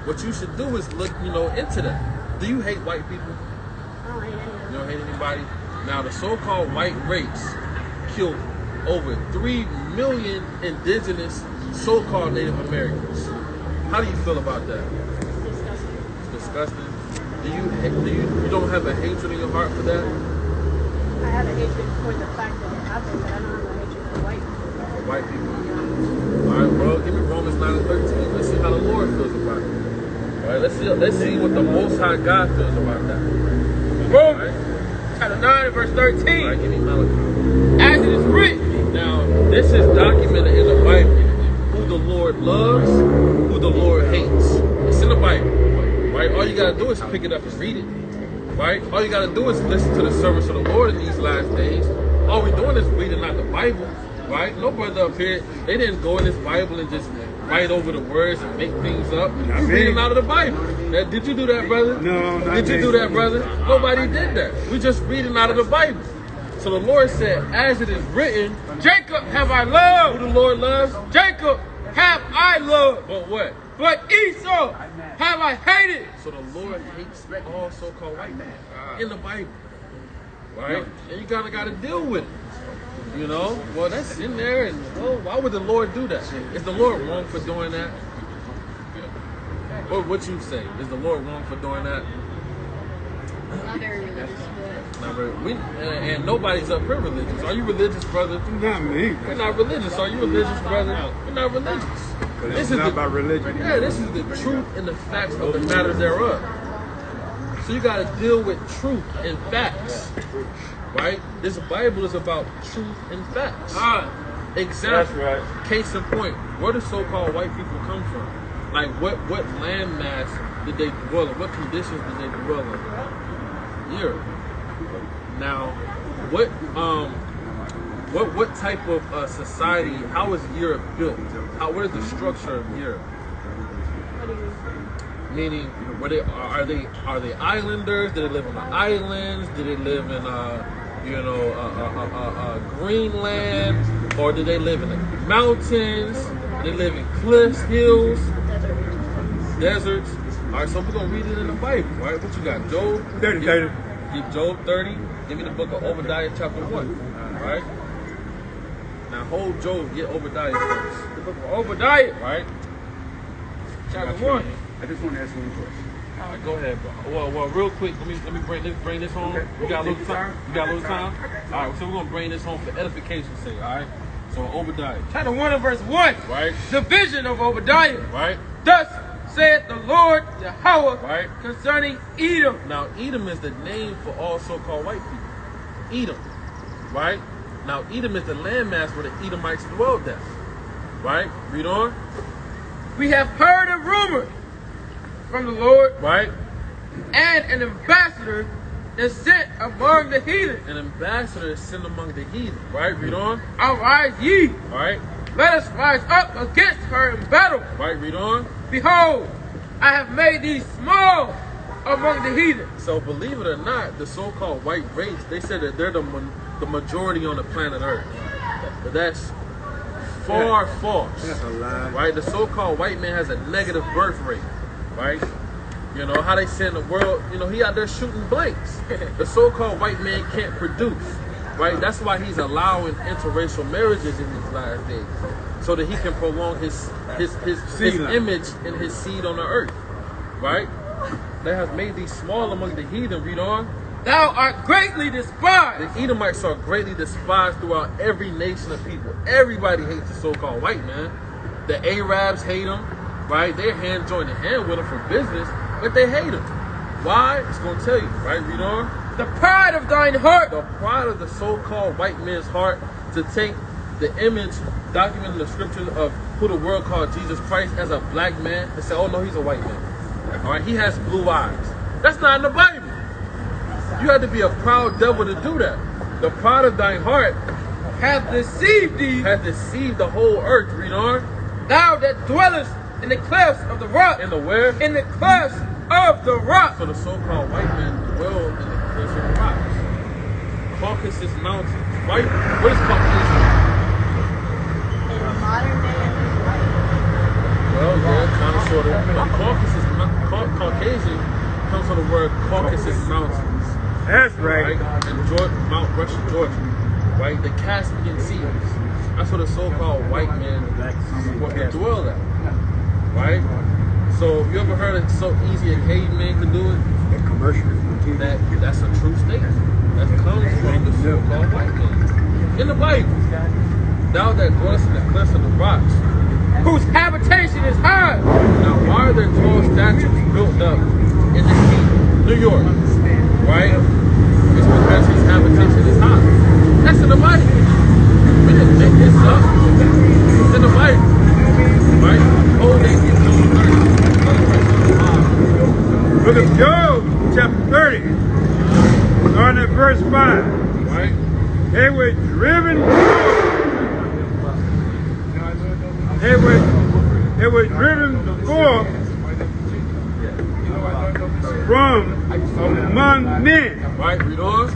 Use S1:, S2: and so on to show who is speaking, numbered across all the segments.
S1: what you should do is look, into that. Do you hate white people?
S2: I don't hate anyone.
S1: You don't hate anybody? Now, the so-called white race killed over 3 million indigenous so-called Native Americans. How do you feel about that?
S2: Disgusting.
S1: It's disgusting. You don't have a hatred in your heart for that?
S2: I have a hatred for the fact that it happened, but I don't have a hatred for white people.
S1: For white people? All right, well, give me Romans 9:13. Let's see how the Lord feels about it. All right, let's see what the Most High God feels about that.
S3: Romans chapter 9 verse 13.
S1: All right, give me Malachi.
S3: As it is written.
S1: Now, this is documented in the Bible. Who the Lord loves, who the Lord hates. It's in the Bible. Right? All you gotta do is pick it up and read it. Right? All you gotta do is listen to the service of the Lord in these last days. All we're doing is reading out the Bible. Right? No brother up here, they didn't go in this Bible and just write over the words and make things up. We're reading out of the Bible. Now, did you do that, brother?
S4: No, not
S1: Did you do that, brother? Nobody did that. We just reading out of the Bible. So the Lord said, as it is written,
S3: Jacob have I
S1: who
S3: loved.
S1: the Lord loves,
S3: Jacob have I loved.
S1: but what?
S3: But Esau have I hated.
S1: So the Lord hates all so-called white men in the Bible, right? And you gotta deal with it. Well, that's in there, and well, why would the Lord do that? Is the Lord wrong for doing that? What you say? Is the Lord wrong for doing that?
S2: Not very religious, but
S1: Not very, and nobody's up here religious. Are you religious, brother?
S4: Not me.
S1: You're not religious. Are you religious, brother? You're not religious.
S4: This is not about religion.
S1: Yeah, this is the truth and the facts of the matter thereof. So you got to deal with truth and facts, right? This Bible is about truth and facts. Example,
S4: That's right.
S1: Case in point, where do so-called white people come from? Like, what landmass did they dwell in? What conditions did they dwell in? Europe. Now, what type of society? How is Europe built? What is the structure of Europe?
S2: what do you mean?
S1: Meaning, are they islanders? Do they live on the islands? Do they live in Greenland, or do they live in the mountains? Do they live in cliffs, hills, deserts? All right, so we're gonna read it in the Bible, right? What you got, Job
S4: 30.
S1: Give Job 30. Give me the book of Obadiah, chapter 1. All right. Now hold Job, get Obadiah first.
S3: The book of Obadiah,
S1: Right.
S3: chapter 1.
S4: I just want to ask you one question.
S1: All right, go ahead, bro. Well, real quick, let me bring this home. You got a little time? All right, so we're gonna bring this home for edification's sake. All right. So Obadiah,
S3: Chapter 1 and verse 1.
S1: right,
S3: The vision of Obadiah.
S1: right,
S3: Thus saith the Lord Yahweh
S1: right.
S3: concerning Edom.
S1: Now Edom is the name for all so-called white people. Edom, right? Now Edom is the landmass where the Edomites dwelled at. Right? Read on.
S3: We have heard a rumor from the Lord,
S1: Right?
S3: and an ambassador is sent among the heathen.
S1: An ambassador is sent among the heathen. Right? Read on.
S3: Arise ye,
S1: All right.
S3: let us rise up against her in battle.
S1: Right? Read on.
S3: Behold, I have made thee small among the heathen.
S1: So believe it or not, the so-called white race, they said that they're the majority on the planet Earth. But that's far false.
S4: That's a lie.
S1: Right? The so-called white man has a negative birth rate. Right? How they say in the world, he out there shooting blanks. The so-called white man can't produce. Right? That's why he's allowing interracial marriages in these last days. So that he can prolong his image and his seed on the earth. Right? That has made thee small among the heathen. Read on.
S3: Thou art greatly despised.
S1: The Edomites are greatly despised throughout every nation of people. Everybody hates the so-called white man. The Arabs hate them, right? They're hand joining hand with them for business, but they hate them. Why? It's going to tell you, right? Read on.
S3: The pride of thine heart.
S1: The pride of the so-called white man's heart to take the image documented in the scriptures of who the world called Jesus Christ as a black man and say, oh no, he's a white man. All right, he has blue eyes. That's not in the Bible. You have to be a proud devil to do that. The pride of thine heart
S3: hath deceived thee.
S1: hath deceived the whole earth. Read on.
S3: Thou that dwellest in the clefts of the rock.
S1: In the where?
S3: In the clefts of the rock.
S1: So the so-called white men dwell in the cliffs of the rocks. Caucasus Mountains. Right? What is Caucasus?
S2: In modern day,
S1: Well, yeah, kind of, sort of. But Caucasus Caucasian comes from the word Caucasus Mountains.
S4: That's right.
S1: Right? And Mount Russia, Georgia. Right? The Caspian Seas. That's where the so-called white men want to dwell at. Right? So you ever heard it's so easy a caveman could do it?
S4: That commercial.
S1: That's a true statement. That comes from the so-called white man. In the Bible. Thou that dwellest in the cliffs of the rocks,
S3: whose habitation is high.
S1: now, why are there tall statues built up in this kingdom? New York, right? It's because his habitation is high. That's in the Bible. We didn't make this up. It's in the Bible, right? Oh, they get
S4: Book of Job, chapter 30, starting at verse 5.
S1: right?
S4: They were driven forth from among men.
S1: Right? Read on.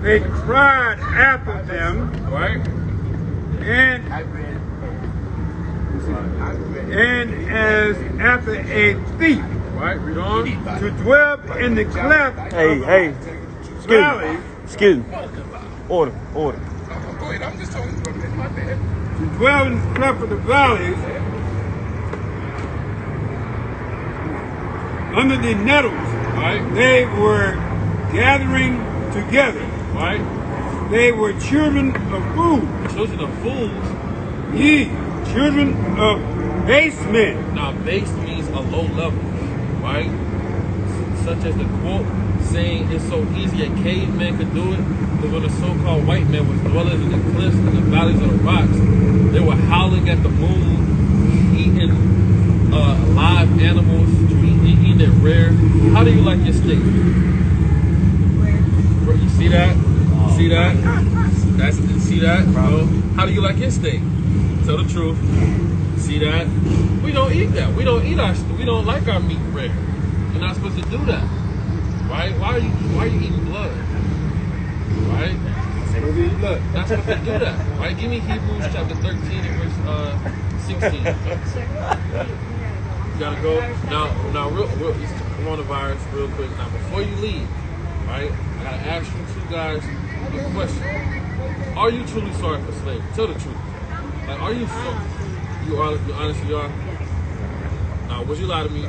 S4: They cried after them,
S1: Right?
S4: and as after a thief,
S1: Right? Read on.
S4: to dwell in the cleft
S5: Hey,
S4: valley,
S5: excuse me. Order.
S1: Go ahead. I'm just talking.
S4: to dwell in the cleft of the valleys, under the nettles.
S1: Right?
S4: They were gathering together.
S1: Right?
S4: They were children of fools.
S1: Children of fools.
S4: Ye, children of base men.
S1: Now, base means a low level, right? Such as the quote saying it's so easy a caveman could do it, because when the so-called white man was dwelling in the cliffs and the valleys of the rocks, they were howling at the moon, eating live animals, eating it rare. How do you like your steak? You see that? See that? See that? No. How do you like your steak? Tell the truth. See that? We don't eat that. We don't like our meat rare. You're not supposed to do that. Right? Why are you eating blood? Right?
S4: Look,
S1: Not supposed to do that. Right? Give me Hebrews chapter 13 and verse 16. You gotta go. Now real coronavirus real quick. Now before you leave, right? I gotta ask you two guys a question. Are you truly sorry for slavery? Tell the truth. Like, are you sorry? You honestly are? Now, would you lie to me?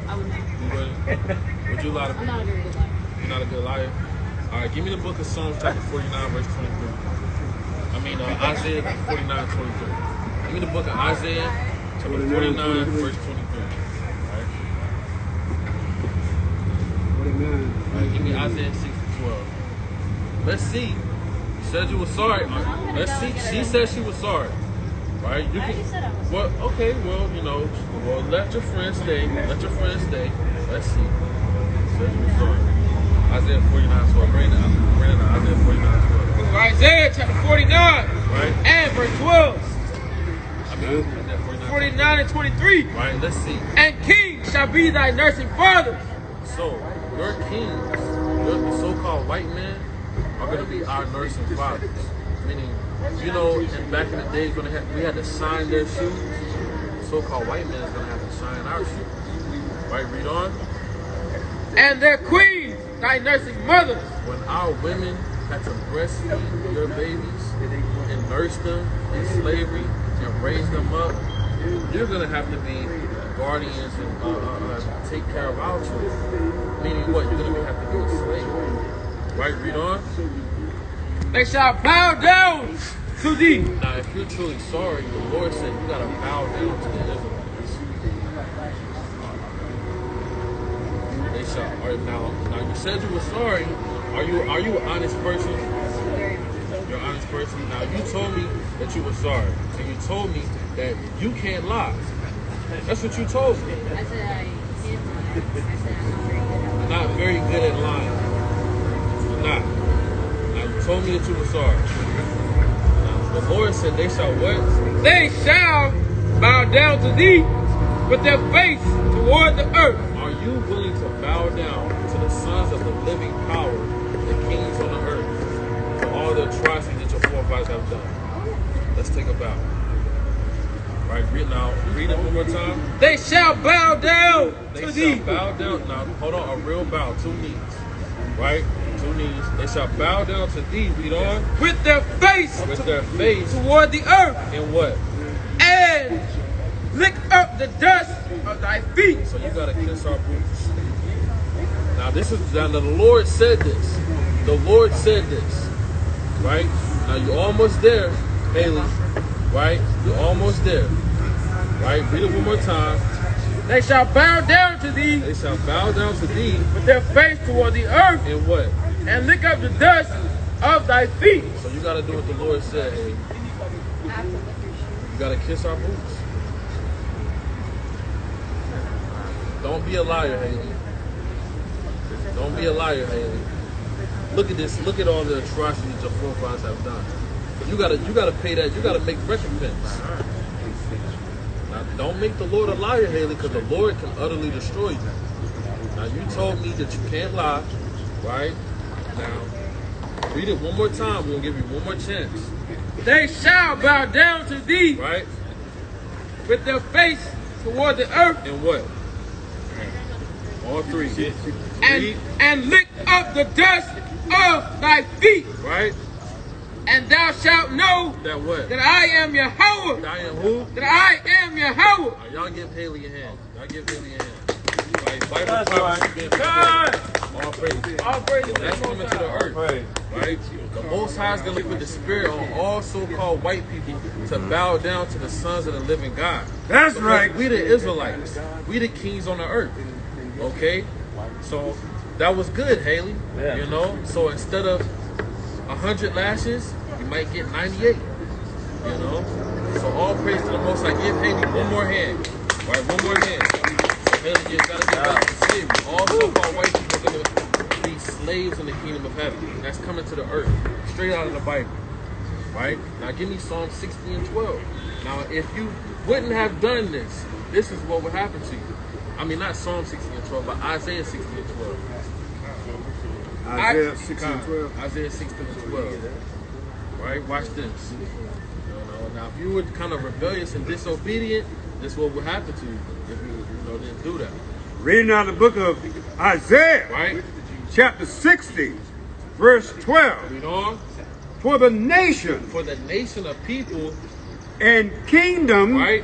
S2: I would not.
S1: You wouldn't? Would you lie to me?
S2: I'm not a very good liar.
S1: You're not a good liar? All right, give me the book of Psalms chapter 49, verse 23. Isaiah 49, 23. Give me the book of Isaiah chapter 49, verse 23. All right, give me Isaiah 6 to 12. Let's see. You said you were sorry. Let's see. She said she was sorry. Right? You can. Well, okay. Well, let your friend stay. Let your friend stay. Let's see. You said you were sorry. Isaiah 49, 12. Bring it up. Isaiah 49, 12.
S3: Isaiah chapter 49
S1: Right?
S3: and verse 12.
S1: I mean, Isaiah
S3: 49 and 23.
S1: Right? Let's see.
S3: And kings shall be thy nursing fathers.
S1: So, your kings, the so-called white men, are going to be our nursing fathers. Meaning, back in the days when we had to shine their shoes, the so-called white man is going to have to shine our shoes. Right? Read on.
S3: And their queens, thy nursing mothers.
S1: When our women had to breastfeed your babies and nurse them in slavery and raise them up, you're going to have to be guardians and take care of our children. Meaning what? You're going to have to be a slave. Right? Read on.
S3: They shall bow down to thee.
S1: Now, if you're truly sorry, the Lord said you got to bow down to the Israelites. They shall. Now you said you were sorry. Are you an honest person? You're an honest person. Now you told me that you were sorry, and you told me that you can't lie. That's what you told me.
S2: I said I can't lie. I said I'm
S1: Not very good at lying. You're not. Now you told me that you were sorry. Now, the Lord said they shall what?
S3: They shall bow down to thee with their face toward the earth.
S1: Are you willing to bow down to the sons of the living power, the kings on the earth, for all the atrocities that your forefathers have done? Let's take a bow. Right, read it one more time.
S3: They shall bow down
S1: They
S3: to
S1: shall
S3: thee.
S1: bow down. Now, hold on, a real bow, 2 knees. Right? 2 knees. They shall bow down to thee. Read on.
S3: With their face
S1: With their face.
S3: toward the earth,
S1: And what?
S3: and lick up the dust of thy feet.
S1: So you gotta kiss our boots. Now the Lord said this. The Lord said this. Right? Now you're almost there, Haley. Right? You're almost there. Right? Read it one more time.
S3: They shall bow down to thee
S1: They shall bow down to thee.
S3: with their face toward the earth,
S1: And what?
S3: and lick up the dust of thy feet.
S1: So you gotta do what the Lord said, Haley. You gotta kiss our boots. Don't be a liar, Haley. Don't be a liar, Haley. Look at this. Look at all the atrocities your forefathers have done. You gotta pay that. You gotta make recompense. Now, don't make the Lord a liar, Haley, because the Lord can utterly destroy you. Now, you told me that you can't lie, right? Now, read it one more time. We'll give you one more chance,
S3: They shall bow down to thee
S1: right?
S3: with their face toward the earth,
S1: And what? All 3. Read,
S3: and lick up the dust of thy feet.
S1: right?
S3: And thou shalt know
S1: That what?
S3: that I am Yahweh.
S1: I am who?
S3: That I am Yahweh.
S1: Y'all give Haley a hand. Y'all give Haley a hand. Right? Bible
S5: That's
S1: prophecy
S5: right.
S1: being fulfilled. All praise.
S3: All praises.
S1: That's coming to the earth.
S5: Pray.
S1: Right? The Most High is going to put the spirit on all so-called white people to bow down to the sons of the living God.
S4: That's
S1: Because
S4: right.
S1: we the Israelites. We the kings on the earth. Okay? So that was good, Haley.
S5: Yeah.
S1: You know? So instead of 100 lashes, you might get 98. You know? So all praise to the Most High. Give Haley one more hand. Right? One more hand. So Haley, you got to get back to slavery. All so-called white people are going to be slaves in the kingdom of heaven. That's coming to the earth. Straight out of the Bible. Right? Now give me Psalm 60 and 12. Now if you wouldn't have done this, this is what would happen to you. I mean, not Psalm 60 and 12, but Isaiah 60 and 12.
S4: Isaiah 6 and 12.
S1: Isaiah 60 and 12. Right? Watch this. You know, now, if you were kind of rebellious and disobedient, this is what would happen to you if you didn't do that.
S4: Reading out the book of Isaiah,
S1: Right?
S4: chapter 60, verse 12.
S1: Read on.
S4: For the nation
S1: For the nation of people,
S4: and kingdom
S1: right?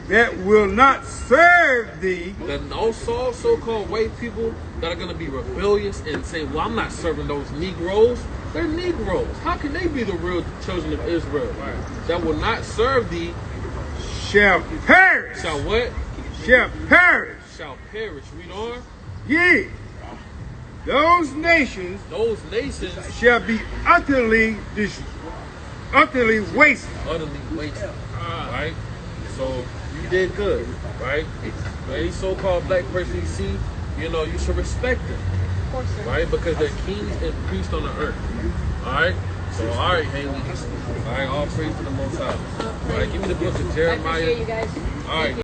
S4: that will not serve thee,
S1: The so-called white people that are going to be rebellious and say, well, I'm not serving those Negroes. They're Negroes. How can they be the real children of Israel? Right. That will not serve thee
S4: shall perish.
S1: shall what?
S4: Shall perish.
S1: Shall perish. Read on.
S4: Ye, those nations
S1: Those nations
S4: shall be utterly wasted.
S1: utterly wasted. Right? So you did good. Right? Any so-called black person you see, you know, you should respect them.
S2: Of course, sir.
S1: Right? Because they're kings and priests on the earth. Alright? So, alright, Haley. Alright, all praise to the Most High. Alright, give me the book of
S2: I
S1: Jeremiah.
S2: appreciate you guys.
S1: Alright.